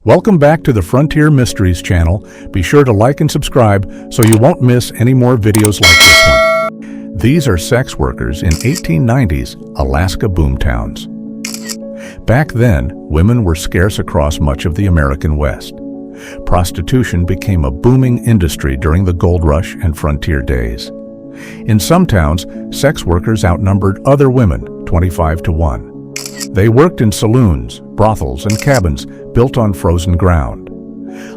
Welcome back to the Frontier Mysteries channel. Be sure to like and subscribe so you won't miss any more videos like this one. These are sex workers in 1890s Alaska boomtowns. Back then, women were scarce across much of the American West. Prostitution became a booming industry during the gold rush and frontier days. In some towns, sex workers outnumbered other women 25 to 1. They worked in saloons, brothels, and cabins built on frozen ground.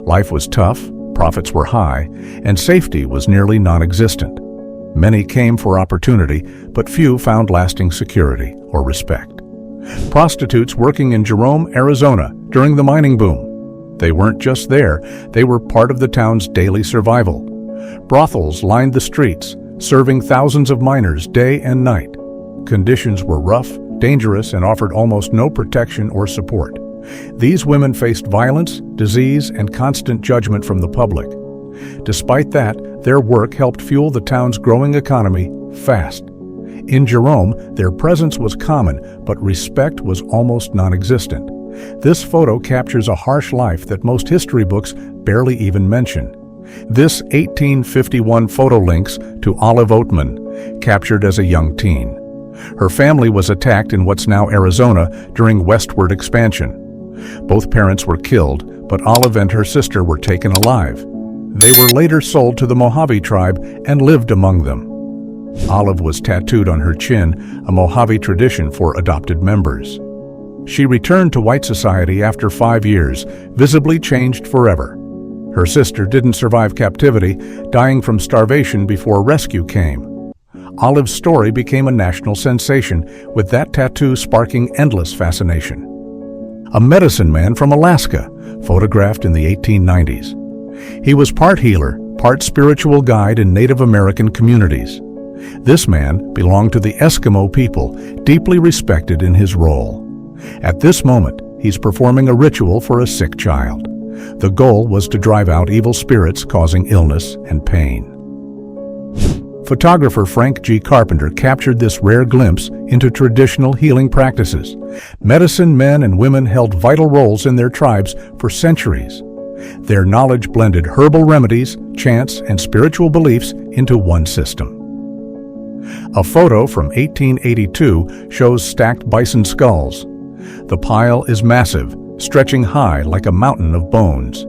Life was tough, profits were high, and safety was nearly non-existent. Many came for opportunity, but few found lasting security or respect. Prostitutes working in Jerome, Arizona during the mining boom. They weren't just there, they were part of the town's daily survival. Brothels lined the streets, serving thousands of miners day and night. Conditions were rough, dangerous, and offered almost no protection or support. These women faced violence, disease, and constant judgment from the public. Despite that, their work helped fuel the town's growing economy fast. In Jerome, their presence was common, but respect was almost non-existent. This photo captures a harsh life that most history books barely even mention. This 1851 photo links to Olive Oatman, captured as a young teen. Her family was attacked in what's now Arizona during westward expansion. Both parents were killed, but Olive and her sister were taken alive. They were later sold to the Mojave tribe and lived among them. Olive was tattooed on her chin, a Mojave tradition for adopted members. She returned to white society after 5 years, visibly changed forever. Her sister didn't survive captivity, dying from starvation before rescue came. Olive's story became a national sensation, with that tattoo sparking endless fascination. A medicine man from Alaska, photographed in the 1890s. He was part healer, part spiritual guide in Native American communities. This man belonged to the Eskimo people, deeply respected in his role. At this moment, he's performing a ritual for a sick child. The goal was to drive out evil spirits causing illness and pain. Photographer Frank G. Carpenter captured this rare glimpse into traditional healing practices. Medicine men and women held vital roles in their tribes for centuries. Their knowledge blended herbal remedies, chants, and spiritual beliefs into one system. A photo from 1882 shows stacked bison skulls. The pile is massive, stretching high like a mountain of bones.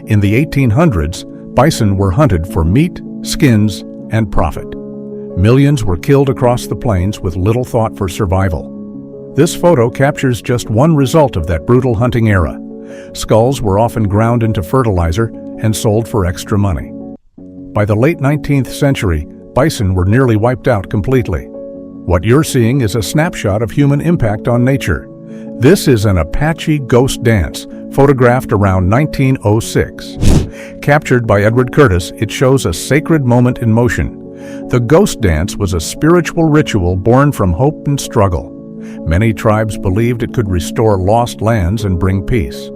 In the 1800s, bison were hunted for meat, skins, and profit. Millions were killed across the plains with little thought for survival. This photo captures just one result of that brutal hunting era. Skulls were often ground into fertilizer and sold for extra money. By the late 19th century, bison were nearly wiped out completely. What you're seeing is a snapshot of human impact on nature. This is an Apache ghost dance, photographed around 1906. Captured by Edward Curtis, it shows a sacred moment in motion. The ghost dance was a spiritual ritual born from hope and struggle. Many tribes believed it could restore lost lands and bring peace.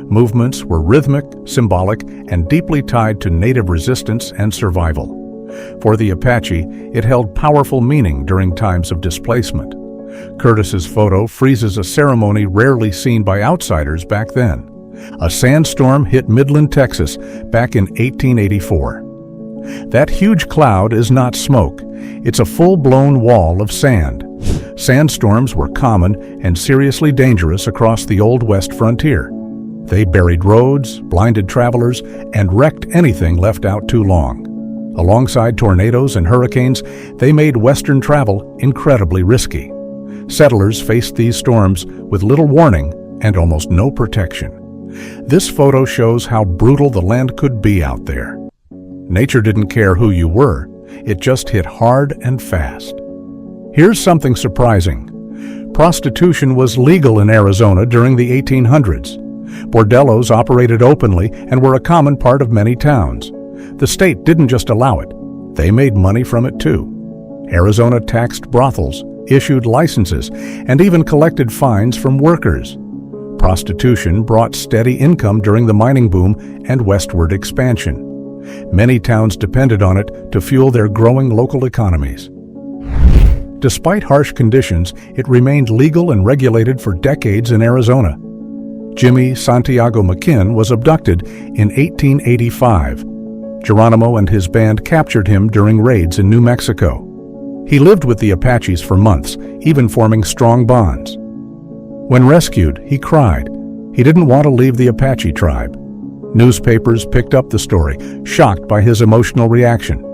Movements were rhythmic, symbolic, and deeply tied to native resistance and survival. For the Apache, it held powerful meaning during times of displacement. Curtis's photo freezes a ceremony rarely seen by outsiders back then. A sandstorm hit Midland, Texas, back in 1884. That huge cloud is not smoke. It's a full-blown wall of sand. Sandstorms were common and seriously dangerous across the Old West frontier. They buried roads, blinded travelers, and wrecked anything left out too long. Alongside tornadoes and hurricanes, they made western travel incredibly risky. Settlers faced these storms with little warning and almost no protection. This photo shows how brutal the land could be out there. Nature didn't care who you were, it just hit hard and fast. Here's something surprising. Prostitution was legal in Arizona during the 1800s. Bordellos operated openly and were a common part of many towns. The state didn't just allow it, they made money from it too. Arizona taxed brothels, issued licenses, and even collected fines from workers. Prostitution brought steady income during the mining boom and westward expansion. Many towns depended on it to fuel their growing local economies. Despite harsh conditions, it remained legal and regulated for decades in Arizona. Jimmy Santiago McKinn was abducted in 1885. Geronimo and his band captured him during raids in New Mexico. He lived with the Apaches for months, even forming strong bonds. When rescued, he cried. He didn't want to leave the Apache tribe. Newspapers picked up the story, shocked by his emotional reaction.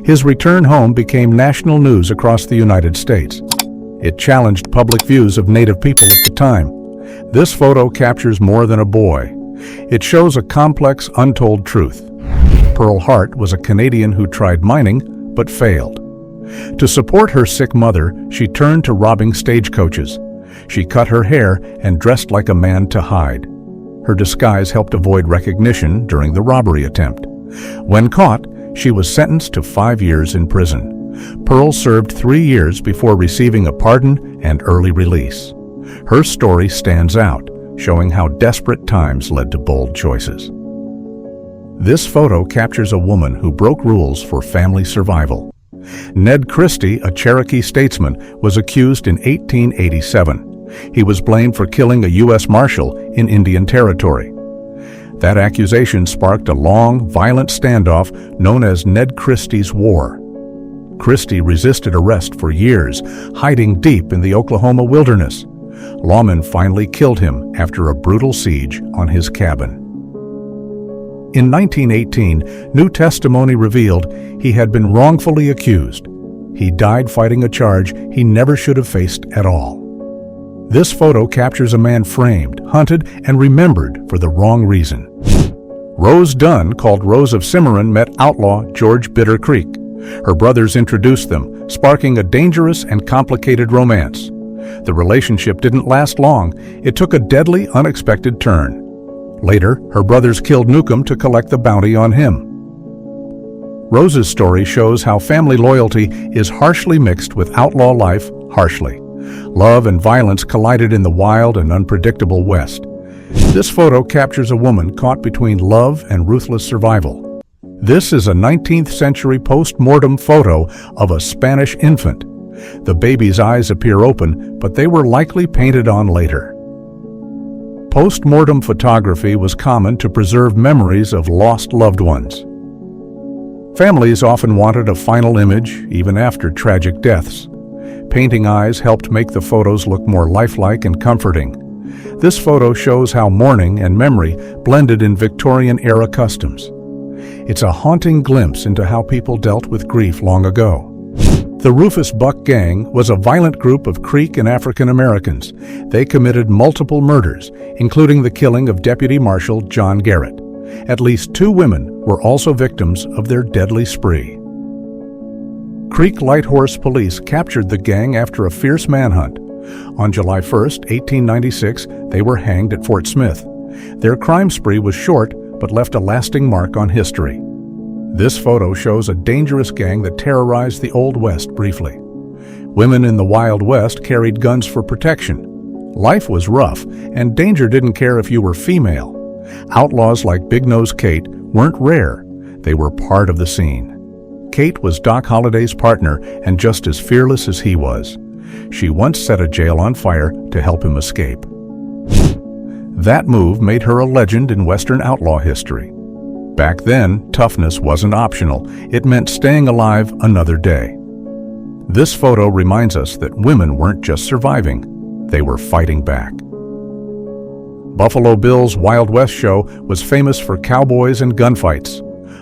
His return home became national news across the United States. It challenged public views of Native people at the time. This photo captures more than a boy. It shows a complex, untold truth. Pearl Hart was a Canadian who tried mining, but failed. To support her sick mother, she turned to robbing stagecoaches. She cut her hair and dressed like a man to hide. Her disguise helped avoid recognition during the robbery attempt. When caught, she was sentenced to 5 years in prison. Pearl served 3 years before receiving a pardon and early release. Her story stands out, showing how desperate times led to bold choices. This photo captures a woman who broke rules for family survival. Ned Christie, a Cherokee statesman, was accused in 1887. He was blamed for killing a U.S. Marshal in Indian Territory. That accusation sparked a long, violent standoff known as Ned Christie's War. Christie resisted arrest for years, hiding deep in the Oklahoma wilderness. Lawmen finally killed him after a brutal siege on his cabin. In 1918, new testimony revealed he had been wrongfully accused. He died fighting a charge he never should have faced at all. This photo captures a man framed, hunted, and remembered for the wrong reason. Rose Dunn, called Rose of Cimarron, met outlaw George Bitter Creek. Her brothers introduced them, sparking a dangerous and complicated romance. The relationship didn't last long. It took a deadly, unexpected turn. Later, her brothers killed Newcomb to collect the bounty on him. Rose's story shows how family loyalty is harshly mixed with outlaw life harshly. Love and violence collided in the wild and unpredictable West. This photo captures a woman caught between love and ruthless survival. This is a 19th century post-mortem photo of a Spanish infant. The baby's eyes appear open, but they were likely painted on later. Post-mortem photography was common to preserve memories of lost loved ones. Families often wanted a final image, even after tragic deaths. Painting eyes helped make the photos look more lifelike and comforting. This photo shows how mourning and memory blended in Victorian-era customs. It's a haunting glimpse into how people dealt with grief long ago. The Rufus Buck Gang was a violent group of Creek and African Americans. They committed multiple murders, including the killing of Deputy Marshal John Garrett. At least 2 women were also victims of their deadly spree. Creek Light Horse Police captured the gang after a fierce manhunt. On July 1, 1896, they were hanged at Fort Smith. Their crime spree was short, but left a lasting mark on history. This photo shows a dangerous gang that terrorized the Old West briefly. Women in the Wild West carried guns for protection. Life was rough, and danger didn't care if you were female. Outlaws like Big Nose Kate weren't rare. They were part of the scene. Kate was Doc Holliday's partner and just as fearless as he was. She once set a jail on fire to help him escape. That move made her a legend in Western outlaw history. Back then, toughness wasn't optional. It meant staying alive another day. This photo reminds us that women weren't just surviving, they were fighting back. Buffalo Bill's Wild West show was famous for cowboys and gunfights.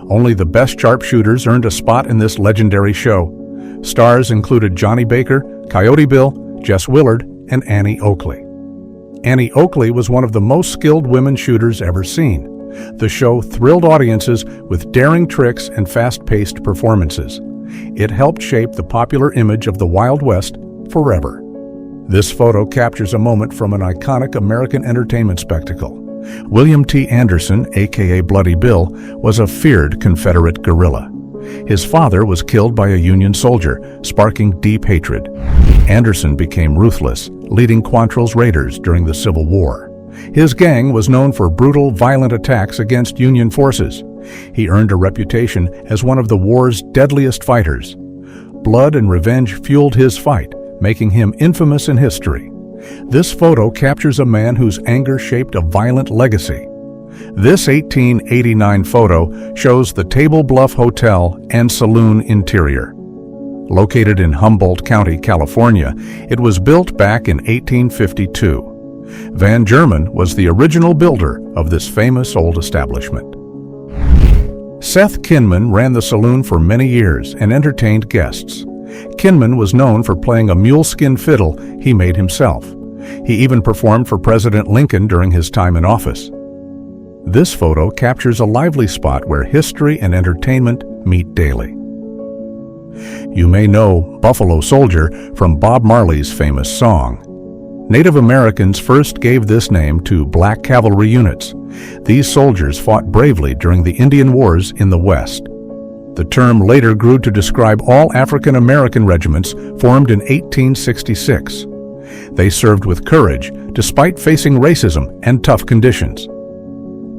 Only the best sharpshooters earned a spot in this legendary show. Stars included Johnny Baker, Coyote Bill, Jess Willard, and Annie Oakley. Annie Oakley was one of the most skilled women shooters ever seen. The show thrilled audiences with daring tricks and fast-paced performances. It helped shape the popular image of the Wild West forever. This photo captures a moment from an iconic American entertainment spectacle. William T. Anderson, aka Bloody Bill, was a feared Confederate guerrilla. His father was killed by a Union soldier, sparking deep hatred. Anderson became ruthless, leading Quantrill's raiders during the Civil War. His gang was known for brutal, violent attacks against Union forces. He earned a reputation as one of the war's deadliest fighters. Blood and revenge fueled his fight, making him infamous in history. This photo captures a man whose anger shaped a violent legacy. This 1889 photo shows the Table Bluff Hotel and Saloon interior. Located in Humboldt County, California, it was built back in 1852. Van German was the original builder of this famous old establishment. Seth Kinman ran the saloon for many years and entertained guests. Kinman was known for playing a muleskin fiddle he made himself. He even performed for President Lincoln during his time in office. This photo captures a lively spot where history and entertainment meet daily. You may know Buffalo Soldier from Bob Marley's famous song. Native Americans first gave this name to black cavalry units. These soldiers fought bravely during the Indian Wars in the West. The term later grew to describe all African American regiments formed in 1866. They served with courage despite facing racism and tough conditions.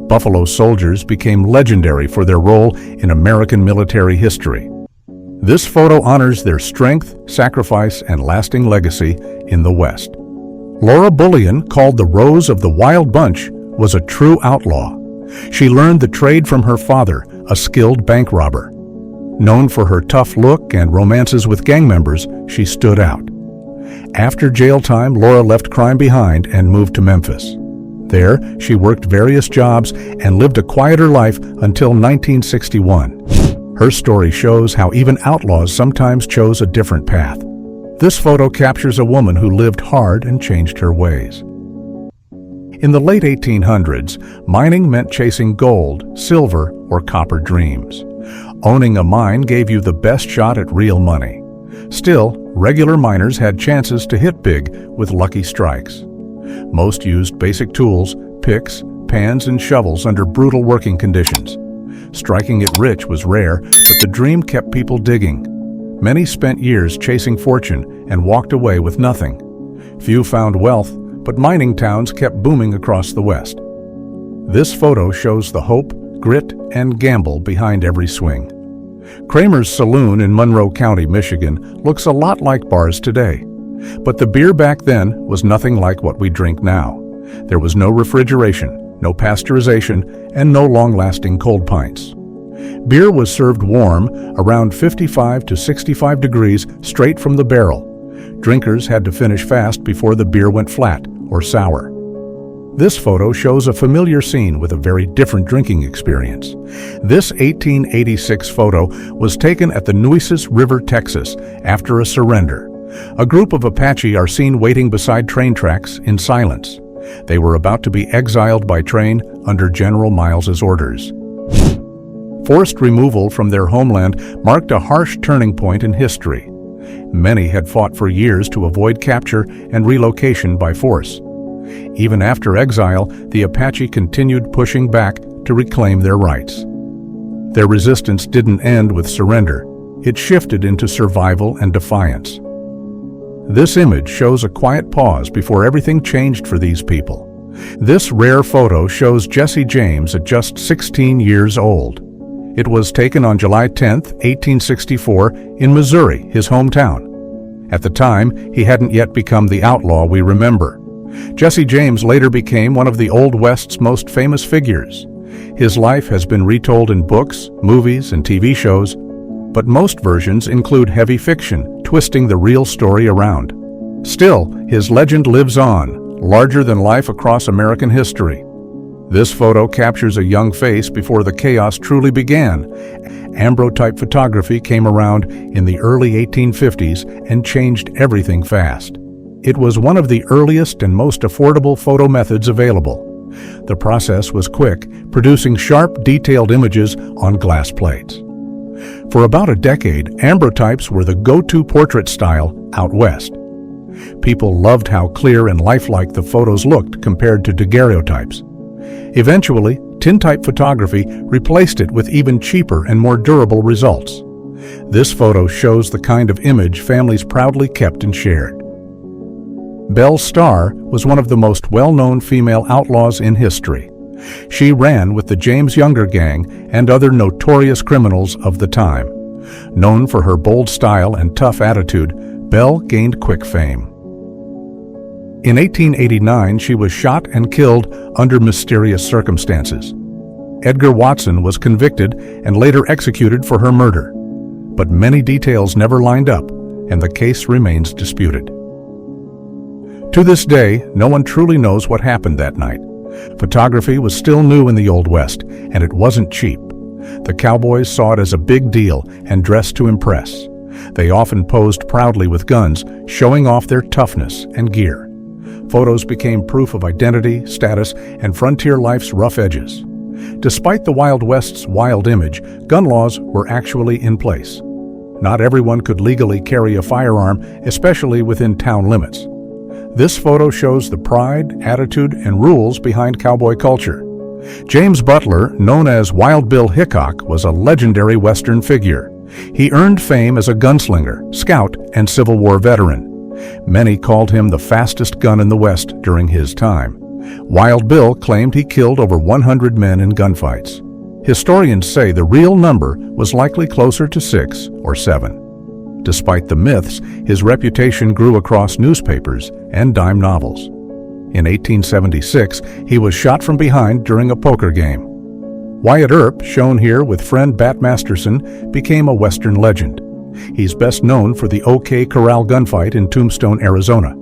Buffalo Soldiers became legendary for their role in American military history. This photo honors their strength, sacrifice, and lasting legacy in the West. Laura Bullion, called the Rose of the Wild Bunch, was a true outlaw. She learned the trade from her father, a skilled bank robber. Known for her tough look and romances with gang members, she stood out. After jail time, Laura left crime behind and moved to Memphis. There, she worked various jobs and lived a quieter life until 1961. Her story shows how even outlaws sometimes chose a different path. This photo captures a woman who lived hard and changed her ways. In the late 1800s, mining meant chasing gold, silver, or copper dreams. Owning a mine gave you the best shot at real money. Still, regular miners had chances to hit big with lucky strikes. Most used basic tools, picks, pans, and shovels under brutal working conditions. Striking it rich was rare, but the dream kept people digging. Many spent years chasing fortune and walked away with nothing. Few found wealth, but mining towns kept booming across the West. This photo shows the hope, grit, and gamble behind every swing. Kramer's Saloon in Monroe County, Michigan, looks a lot like bars today. But the beer back then was nothing like what we drink now. There was no refrigeration, no pasteurization, and no long-lasting cold pints. Beer was served warm, around 55 to 65 degrees, straight from the barrel. Drinkers had to finish fast before the beer went flat or sour. This photo shows a familiar scene with a very different drinking experience. This 1886 photo was taken at the Nueces River, Texas, after a surrender. A group of Apache are seen waiting beside train tracks in silence. They were about to be exiled by train under General Miles's orders. Forced removal from their homeland marked a harsh turning point in history. Many had fought for years to avoid capture and relocation by force. Even after exile, the Apache continued pushing back to reclaim their rights. Their resistance didn't end with surrender. It shifted into survival and defiance. This image shows a quiet pause before everything changed for these people. This rare photo shows Jesse James at just 16 years old. It was taken on July 10, 1864, in Missouri, his hometown. At the time, he hadn't yet become the outlaw we remember. Jesse James later became one of the Old West's most famous figures. His life has been retold in books, movies, and TV shows, but most versions include heavy fiction, twisting the real story around. Still, his legend lives on, larger than life across American history. This photo captures a young face before the chaos truly began. Ambrotype photography came around in the early 1850s and changed everything fast. It was one of the earliest and most affordable photo methods available. The process was quick, producing sharp, detailed images on glass plates. For about a decade, ambrotypes were the go-to portrait style out west. People loved how clear and lifelike the photos looked compared to daguerreotypes. Eventually, tintype photography replaced it with even cheaper and more durable results. This photo shows the kind of image families proudly kept and shared. Belle Starr was one of the most well-known female outlaws in history. She ran with the James Younger Gang and other notorious criminals of the time. Known for her bold style and tough attitude, Belle gained quick fame. In 1889, she was shot and killed under mysterious circumstances. Edgar Watson was convicted and later executed for her murder, but many details never lined up, and the case remains disputed. To this day, no one truly knows what happened that night. Photography was still new in the Old West, and it wasn't cheap. The cowboys saw it as a big deal and dressed to impress. They often posed proudly with guns, showing off their toughness and gear. Photos became proof of identity, status, and frontier life's rough edges. Despite the Wild West's wild image, gun laws were actually in place. Not everyone could legally carry a firearm, especially within town limits. This photo shows the pride, attitude, and rules behind cowboy culture. James Butler, known as Wild Bill Hickok, was a legendary Western figure. He earned fame as a gunslinger, scout, and Civil War veteran. Many called him the fastest gun in the West during his time. Wild Bill claimed he killed over 100 men in gunfights. Historians say the real number was likely closer to 6 or 7. Despite the myths, his reputation grew across newspapers and dime novels. In 1876, he was shot from behind during a poker game. Wyatt Earp, shown here with friend Bat Masterson, became a Western legend. He's best known for the OK Corral gunfight in Tombstone, Arizona.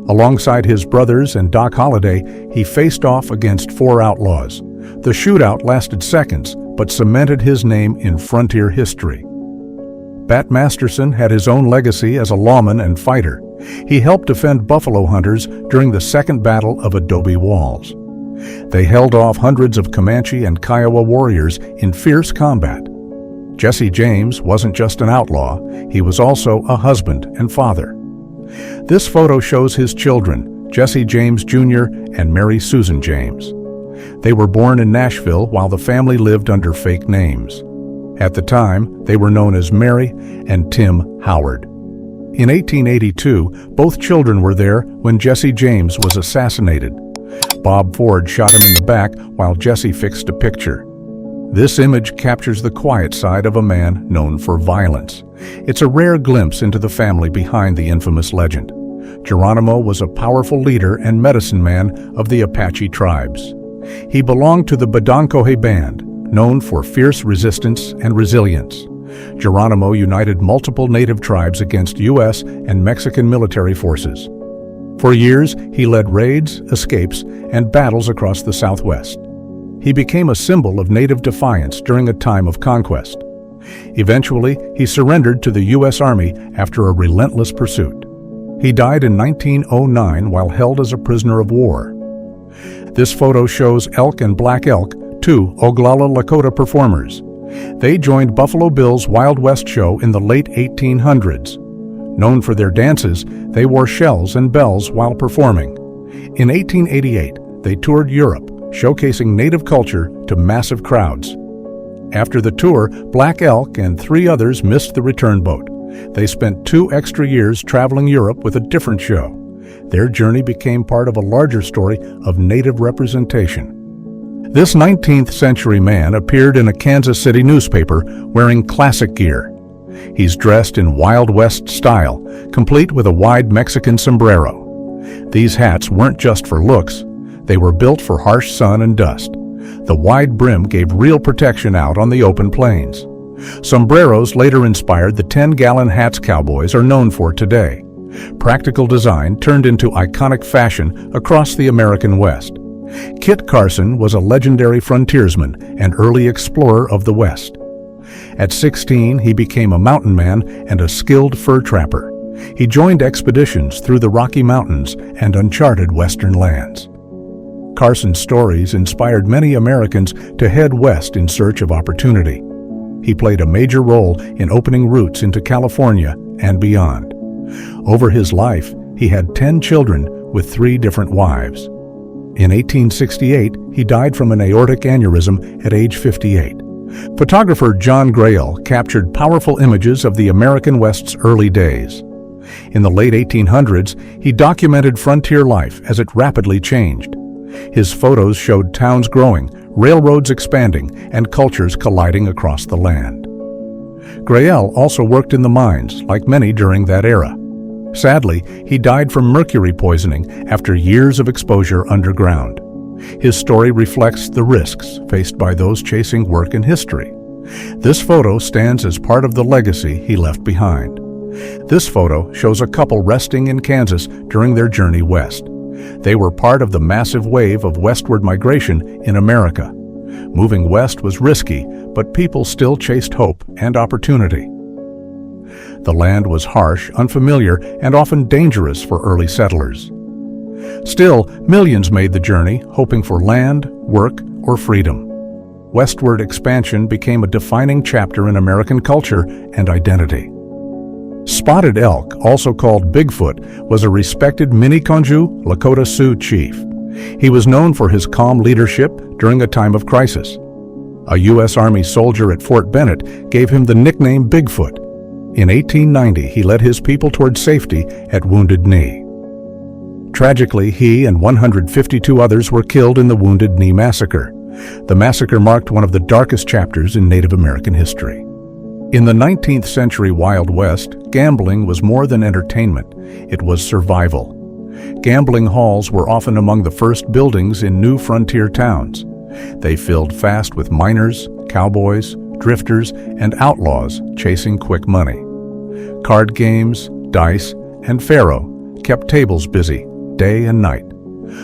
Alongside his brothers and Doc Holliday, he faced off against 4 outlaws. The shootout lasted seconds, but cemented his name in frontier history. Bat Masterson had his own legacy as a lawman and fighter. He helped defend buffalo hunters during the Second Battle of Adobe Walls. They held off hundreds of Comanche and Kiowa warriors in fierce combat. Jesse James wasn't just an outlaw, he was also a husband and father. This photo shows his children, Jesse James Jr. and Mary Susan James. They were born in Nashville while the family lived under fake names. At the time, they were known as Mary and Tim Howard. In 1882, both children were there when Jesse James was assassinated. Bob Ford shot him in the back while Jesse fixed a picture. This image captures the quiet side of a man known for violence. It's a rare glimpse into the family behind the infamous legend. Geronimo was a powerful leader and medicine man of the Apache tribes. He belonged to the Badonkohe Band, known for fierce resistance and resilience. Geronimo united multiple native tribes against U.S. and Mexican military forces. For years, he led raids, escapes, and battles across the Southwest. He became a symbol of native defiance during a time of conquest. Eventually, he surrendered to the U.S. Army after a relentless pursuit. He died in 1909 while held as a prisoner of war. This photo shows Elk and Black Elk, 2 Oglala Lakota performers. They joined Buffalo Bill's Wild West show in the late 1800s. Known for their dances, they wore shells and bells while performing. In 1888, they toured Europe, showcasing native culture to massive crowds. After the tour, Black Elk and 3 others missed the return boat. They spent 2 extra years traveling Europe with a different show. Their journey became part of a larger story of native representation. This 19th century man appeared in a Kansas City newspaper wearing classic gear. He's dressed in Wild West style, complete with a wide Mexican sombrero. These hats weren't just for looks, they were built for harsh sun and dust. The wide brim gave real protection out on the open plains. Sombreros later inspired the 10-gallon hats cowboys are known for today. Practical design turned into iconic fashion across the American West. Kit Carson was a legendary frontiersman and early explorer of the West. At 16, he became a mountain man and a skilled fur trapper. He joined expeditions through the Rocky Mountains and uncharted Western lands. Carson's stories inspired many Americans to head west in search of opportunity. He played a major role in opening routes into California and beyond. Over his life, he had 10 children with 3 different wives. In 1868, he died from an aortic aneurysm at age 58. Photographer John Grayle captured powerful images of the American West's early days. In the late 1800s, he documented frontier life as it rapidly changed. His photos showed towns growing, railroads expanding, and cultures colliding across the land. Grayle also worked in the mines, like many during that era. Sadly, he died from mercury poisoning after years of exposure underground. His story reflects the risks faced by those chasing work in history. This photo stands as part of the legacy he left behind. This photo shows a couple resting in Kansas during their journey west. They were part of the massive wave of westward migration in America. Moving west was risky, but people still chased hope and opportunity. The land was harsh, unfamiliar, and often dangerous for early settlers. Still, millions made the journey, hoping for land, work, or freedom. Westward expansion became a defining chapter in American culture and identity. Spotted elk, also called Bigfoot, was a respected Miniconjou Lakota Sioux chief. He was known for his calm leadership during a time of crisis. A U.S. Army soldier at Fort Bennet gave him the nickname Bigfoot. In 1890, he led his people toward safety at Wounded Knee. Tragically, he and 152 others were killed in the Wounded Knee Massacre. The massacre marked one of the darkest chapters in Native American history. In the 19th century Wild West, gambling was more than entertainment. It was survival. Gambling halls were often among the first buildings in new frontier towns. They filled fast with miners, cowboys, drifters, and outlaws chasing quick money. Card games, dice, and faro kept tables busy day and night.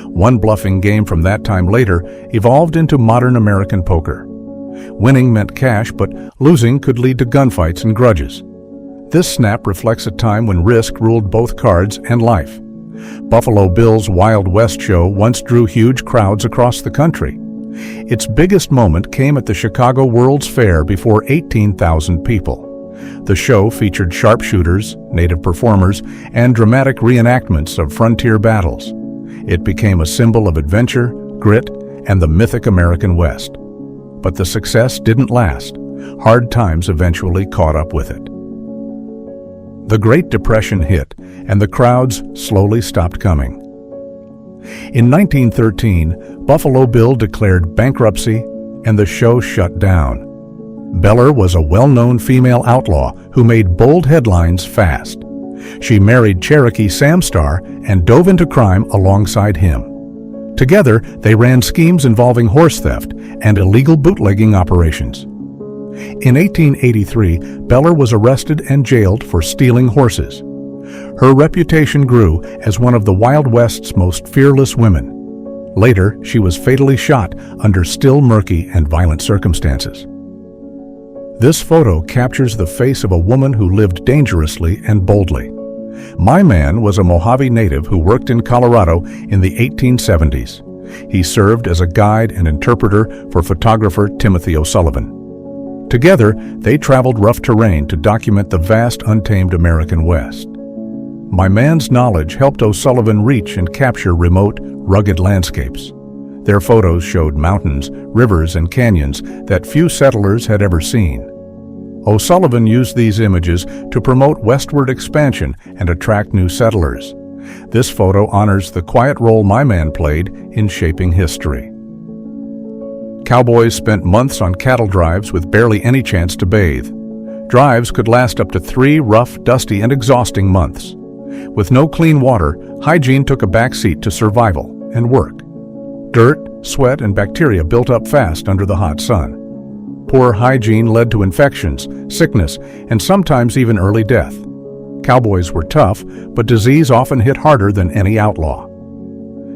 One bluffing game from that time later evolved into modern American poker. Winning meant cash, but losing could lead to gunfights and grudges. This snap reflects a time when risk ruled both cards and life. Buffalo Bill's Wild West show once drew huge crowds across the country. Its biggest moment came at the Chicago World's Fair before 18,000 people. The show featured sharpshooters, native performers, and dramatic reenactments of frontier battles. It became a symbol of adventure, grit, and the mythic American West. But the success didn't last. Hard times eventually caught up with it. The Great Depression hit, and the crowds slowly stopped coming. In 1913, Buffalo Bill declared bankruptcy, and the show shut down. Beller was a well-known female outlaw who made bold headlines fast. She married Cherokee Sam Starr and dove into crime alongside him. Together, they ran schemes involving horse theft and illegal bootlegging operations. In 1883, Beller was arrested and jailed for stealing horses. Her reputation grew as one of the Wild West's most fearless women. Later, she was fatally shot under still murky and violent circumstances. This photo captures the face of a woman who lived dangerously and boldly. My man was a Mojave native who worked in Colorado in the 1870s. He served as a guide and interpreter for photographer Timothy O'Sullivan. Together, they traveled rough terrain to document the vast, untamed American West. My man's knowledge helped O'Sullivan reach and capture remote, rugged landscapes. Their photos showed mountains, rivers, and canyons that few settlers had ever seen. O'Sullivan used these images to promote westward expansion and attract new settlers. This photo honors the quiet role my man played in shaping history. Cowboys spent months on cattle drives with barely any chance to bathe. Drives could last up to 3 rough, dusty, and exhausting months. With no clean water, hygiene took a backseat to survival and work. Dirt, sweat, and bacteria built up fast under the hot sun. Poor hygiene led to infections, sickness, and sometimes even early death. Cowboys were tough, but disease often hit harder than any outlaw.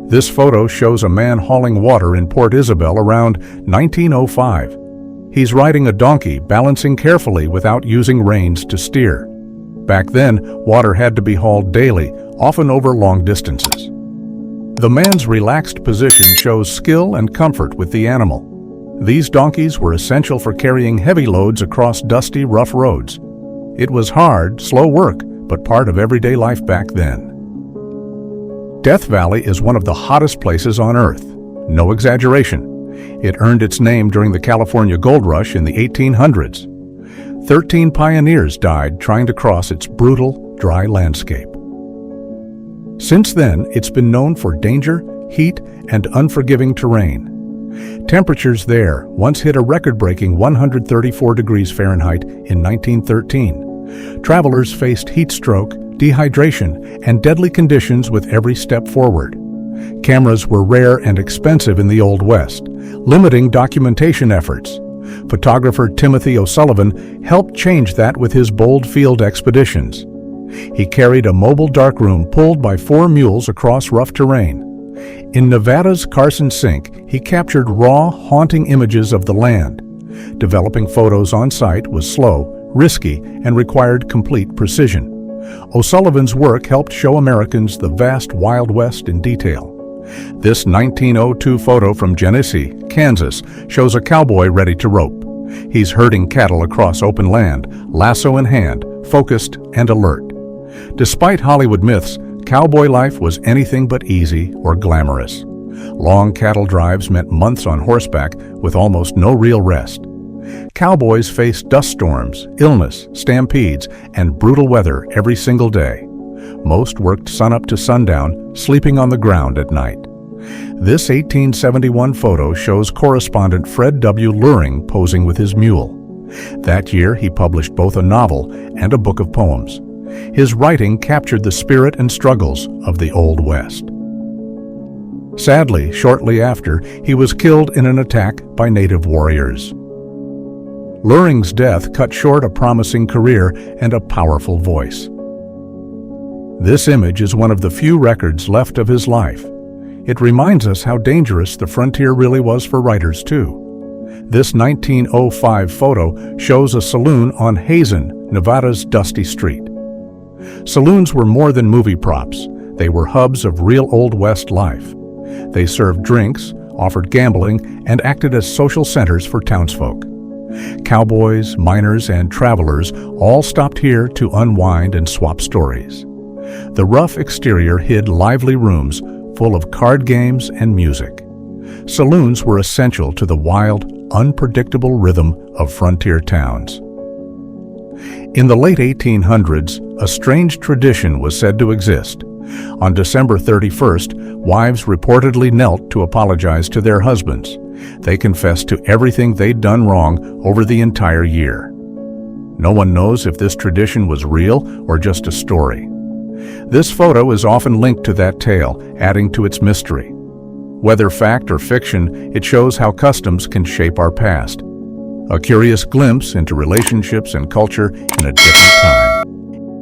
This photo shows a man hauling water in Port Isabel around 1905. He's riding a donkey, balancing carefully without using reins to steer. Back then, water had to be hauled daily, often over long distances. The man's relaxed position shows skill and comfort with the animal. These donkeys were essential for carrying heavy loads across dusty, rough roads. It was hard, slow work, but part of everyday life back then. Death Valley is one of the hottest places on Earth. No exaggeration. It earned its name during the California Gold Rush in the 1800s. 13 pioneers died trying to cross its brutal, dry landscape. Since then, it's been known for danger, heat, and unforgiving terrain. Temperatures there once hit a record-breaking 134 degrees Fahrenheit in 1913. Travelers faced heat stroke, dehydration, and deadly conditions with every step forward. Cameras were rare and expensive in the Old West, limiting documentation efforts. Photographer Timothy O'Sullivan helped change that with his bold field expeditions. He carried a mobile darkroom pulled by 4 mules across rough terrain. In Nevada's Carson Sink, he captured raw, haunting images of the land. Developing photos on site was slow, risky, and required complete precision. O'Sullivan's work helped show Americans the vast Wild West in detail. This 1902 photo from Genesee, Kansas, shows a cowboy ready to rope. He's herding cattle across open land, lasso in hand, focused and alert. Despite Hollywood myths, cowboy life was anything but easy or glamorous. Long cattle drives meant months on horseback with almost no real rest. Cowboys faced dust storms, illness, stampedes, and brutal weather every single day. Most worked sunup to sundown, sleeping on the ground at night. This 1871 photo shows correspondent Fred W. Luring posing with his mule. That year, he published both a novel and a book of poems. His writing captured the spirit and struggles of the Old West. Sadly, shortly after, he was killed in an attack by native warriors. Luring's death cut short a promising career and a powerful voice. This image is one of the few records left of his life. It reminds us how dangerous the frontier really was for writers, too. This 1905 photo shows a saloon on Hazen, Nevada's dusty street. Saloons were more than movie props. They were hubs of real Old West life. They served drinks, offered gambling, and acted as social centers for townsfolk. Cowboys, miners, and travelers all stopped here to unwind and swap stories. The rough exterior hid lively rooms full of card games and music. Saloons were essential to the wild, unpredictable rhythm of frontier towns. In the late 1800s, a strange tradition was said to exist. On December 31st, wives reportedly knelt to apologize to their husbands. They confessed to everything they'd done wrong over the entire year. No one knows if this tradition was real or just a story. This photo is often linked to that tale, adding to its mystery. Whether fact or fiction, it shows how customs can shape our past. A curious glimpse into relationships and culture in a different time.